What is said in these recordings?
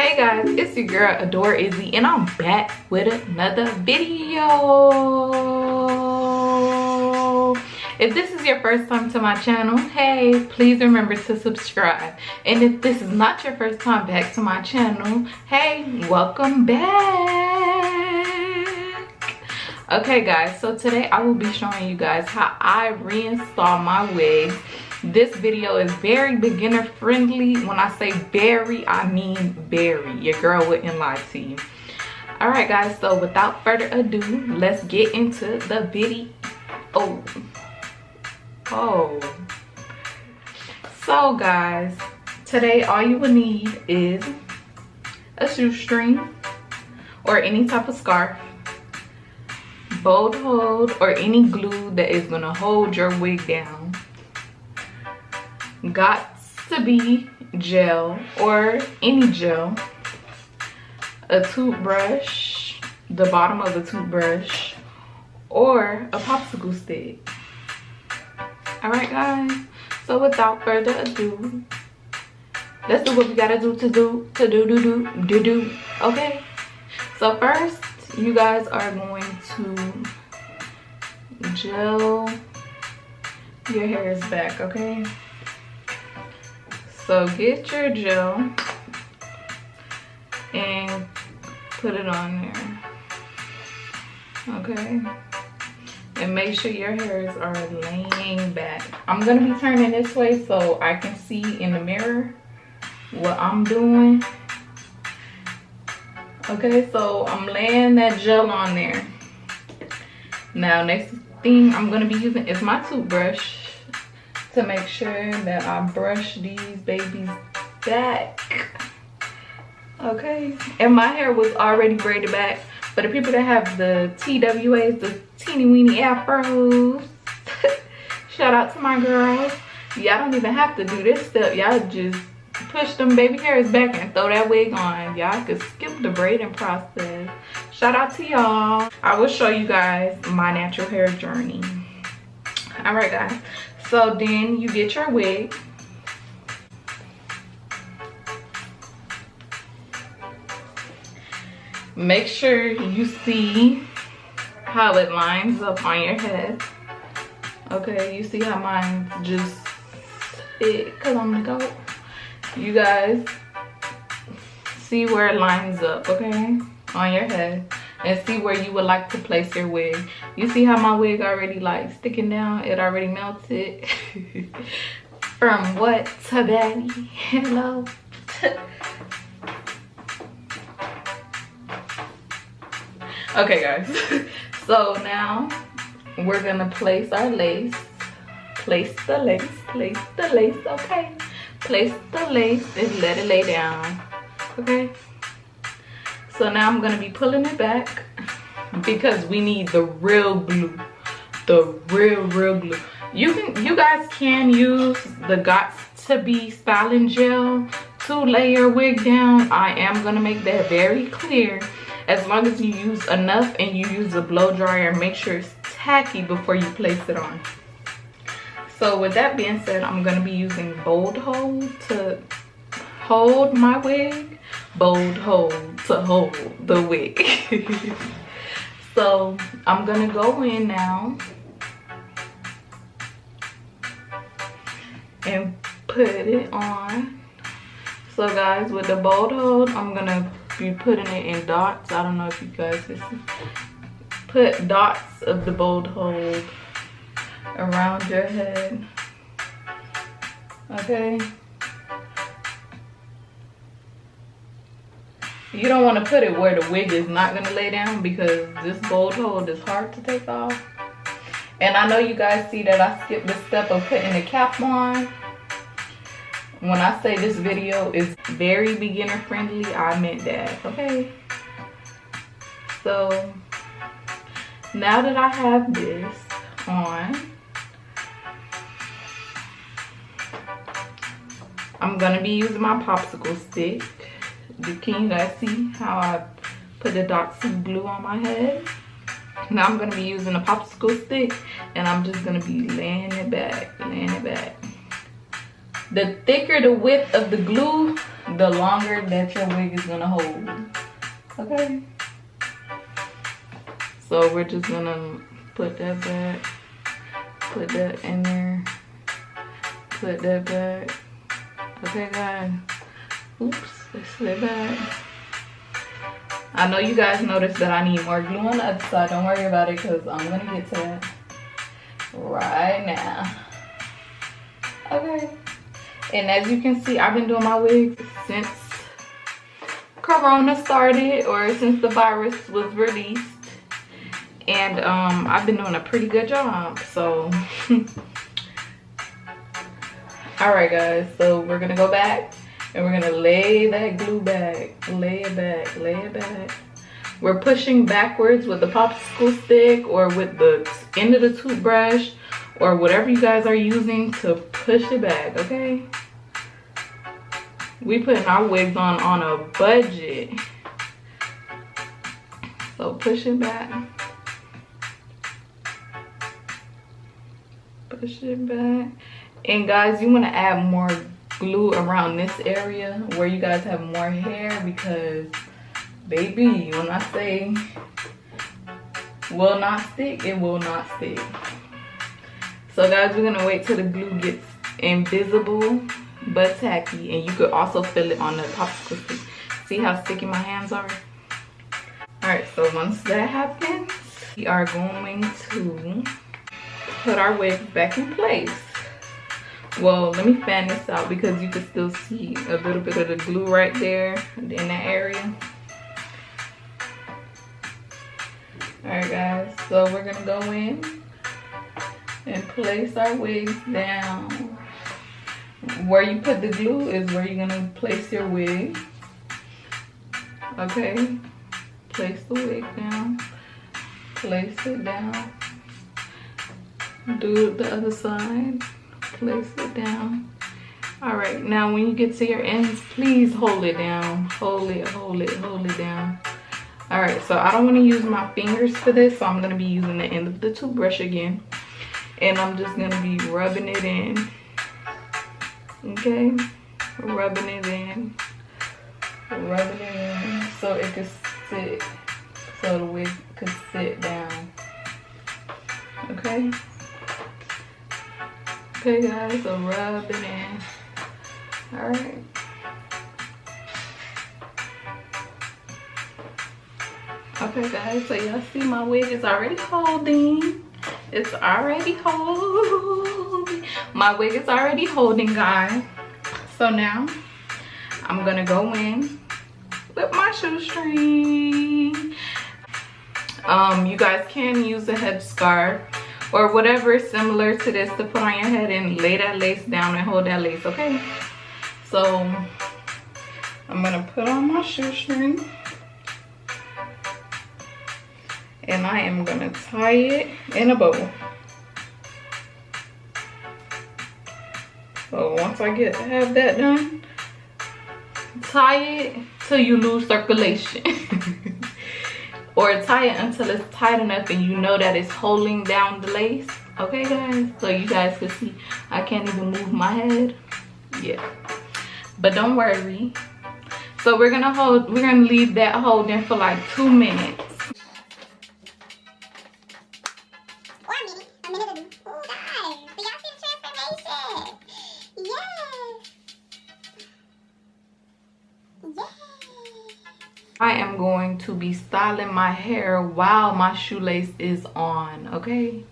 Hey guys, it's your girl Adore Izzy, and I'm back with another video. If this is your first time to my channel, hey, please remember to subscribe. And if this is not your first time back to my channel, hey, welcome back. Okay guys, so today I will be showing you guys how I reinstall my wigs. This video is very beginner friendly. When I say very, I mean very. Your girl wouldn't lie to you. All right guys, so without further ado, let's get into the video. So guys, today all you will need is a shoestring or any type of scarf, bolt hold or any glue that is gonna hold your wig down. Got to be gel or any gel, a toothbrush, the bottom of a toothbrush, or a popsicle stick. All right guys, so without further ado, let's do what we gotta do to do. Okay, so first you guys are going to gel your hairs back. Okay, so get your gel and put it on there, okay? And make sure your hairs are laying back. I'm gonna be turning this way so I can see in the mirror what I'm doing. Okay, so I'm laying that gel on there. Now, next thing I'm gonna be using is my toothbrush to make sure that I brush these babies back. Okay, and my hair was already braided back. For the people that have the TWAs, the teeny weeny afros, shout out to my girls. Y'all don't even have to do this step. Y'all just push them baby hairs back and throw that wig on. Y'all could skip the braiding process. Shout out to y'all. I will show you guys my natural hair journey. All right guys, so then you get your wig. Make sure you see how it lines up on your head. Okay, you see how mine just fit because I'm the goat. You guys see where it lines up, okay, on your head, and see where you would like to place your wig. You see how my wig already like sticking down? It already melted. From what to daddy? Hello. Okay guys, so now we're gonna place our lace. Place the lace, okay? Place the lace and let it lay down, okay? So now I'm gonna be pulling it back because we need the real glue, the real glue. You guys can use the Got to Be styling gel to lay your wig down. I am gonna make that very clear. As long as you use enough and you use a blow dryer, make sure it's tacky before you place it on. So with that being said, I'm gonna be using bold hold to hold my wig, bold hold to hold the wig. So I'm gonna go in now and put it on. So guys, with the bold hold, I'm gonna be putting it in dots. I don't know if you guys can see. Put dots of the bold hold around your head, okay? You don't want to put it where the wig is not going to lay down because this bold hold is hard to take off. And I know you guys see that I skipped the step of putting the cap on. When I say this video is very beginner friendly, I meant that, okay? So now that I have this on, I'm gonna be using my popsicle stick. Can you guys see how I put the dots of glue on my head? Now I'm gonna be using a popsicle stick and I'm just gonna be laying it back, The thicker the width of the glue, the longer that your wig is gonna hold. Okay. So we're just gonna put that back, put that in there, put that back. Okay, guys. Oops, let's slip back. I know you guys noticed that I need more glue on the other side. Don't worry about it, because I'm gonna get to that right now. Okay. And as you can see, I've been doing my wigs since Corona started, or since the virus was released. And I've been doing a pretty good job. So all right, guys, so we're gonna go back and we're gonna lay that glue back, lay it back, lay it back. We're pushing backwards with the popsicle stick or with the end of the toothbrush or whatever you guys are using to push it back. Okay, we putting our wigs on a budget, so push it back. Push it back. And guys, you want to add more glue around this area where you guys have more hair, because baby, when I say will not stick, it will not stick. So guys, we're gonna wait till the glue gets invisible but tacky, and you could also feel it on the popsicle stick. See how sticky my hands are? All right, so once that happens, we are going to put our wig back in place. Well, let me fan this out because you can still see a little bit of the glue right there in that area. All right, guys, so we're gonna go in and place our wigs down. Where you put the glue is where you're gonna place your wig. Okay, place the wig down, place it down. Do the other side, place it down. All right, now when you get to your ends, please hold it down. Hold it, hold it, hold it down. All right, so I don't want to use my fingers for this, so I'm going to be using the end of the toothbrush again. And I'm just going to be rubbing it in. Okay, rubbing it in. Rubbing it in so it could sit, so the wig could sit down. Okay. Okay, guys, so rub it in. All right. Okay, guys, so y'all see my wig is already holding. It's already holding. My wig is already holding, guys. So now I'm gonna go in with my shoestring. You guys can use a headscarf or whatever is similar to this to put on your head and lay that lace down and hold that lace. Okay, so I'm gonna put on my shoestring and I am gonna tie it in a bow. So once I have that done, tie it till you lose circulation. Or tie it until it's tight enough and you know that it's holding down the lace. Okay, guys, so you guys can see I can't even move my head. Yeah, but don't worry. So we're gonna leave that holding for like 2 minutes. Or a minute or two. Oh, guys, do y'all see the transformation? Yes. Yes. I am going to be styling my hair while my shoelace is on. Okay,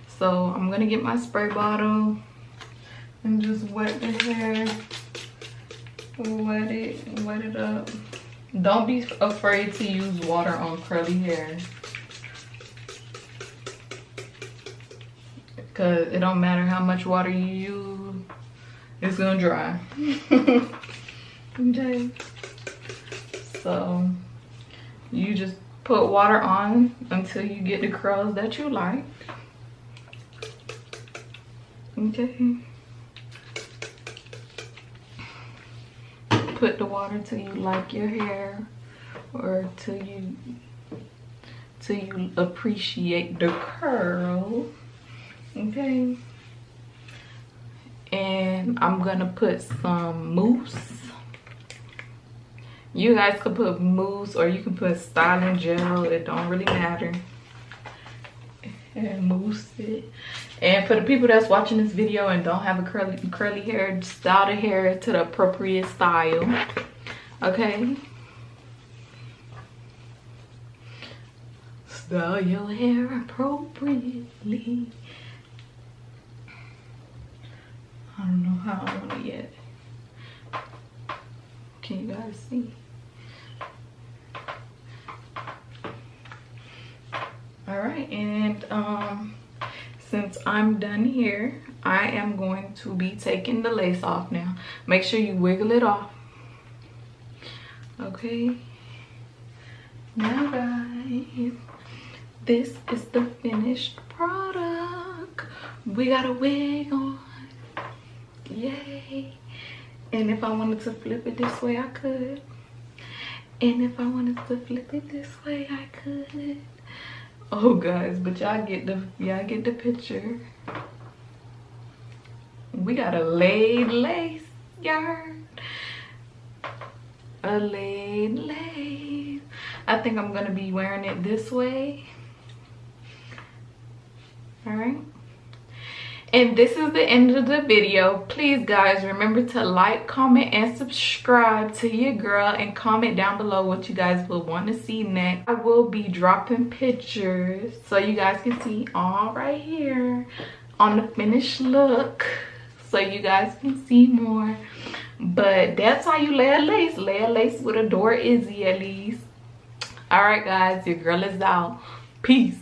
so I'm gonna get my spray bottle and just wet the hair. Wet it up. Don't be afraid to use water on curly hair, because it don't matter how much water you use, it's gonna dry. Okay, so you just put water on until you get the curls that you like. Okay, put the water till you like your hair, or till you appreciate the curl. Okay, and I'm gonna put some mousse. You guys could put mousse or you can put styling gel, it don't really matter. And mousse it. And for the people that's watching this video and don't have a curly hair, style the hair to the appropriate style. Okay, style your hair appropriately. I don't know how I want it yet. Can you guys see? All right, and since I'm done here, I am going to be taking the lace off now. Make sure you wiggle it off. Okay, now guys, this is the finished product. We got a wig on, yay. And if I wanted to flip it this way, I could. And if I wanted to flip it this way, I could. Oh guys, but y'all get the picture. We got a laid lace, y'all. A laid lace. I think I'm gonna be wearing it this way. All right. And this is the end of the video. Please guys, remember to like, comment, and subscribe to your girl, and comment down below what you guys will want to see next. I will be dropping pictures so you guys can see all right here on the finished look, so you guys can see more. But that's how you lay a lace. Lay a lace with Adore Izzy at least. All right guys, your girl is out. Peace.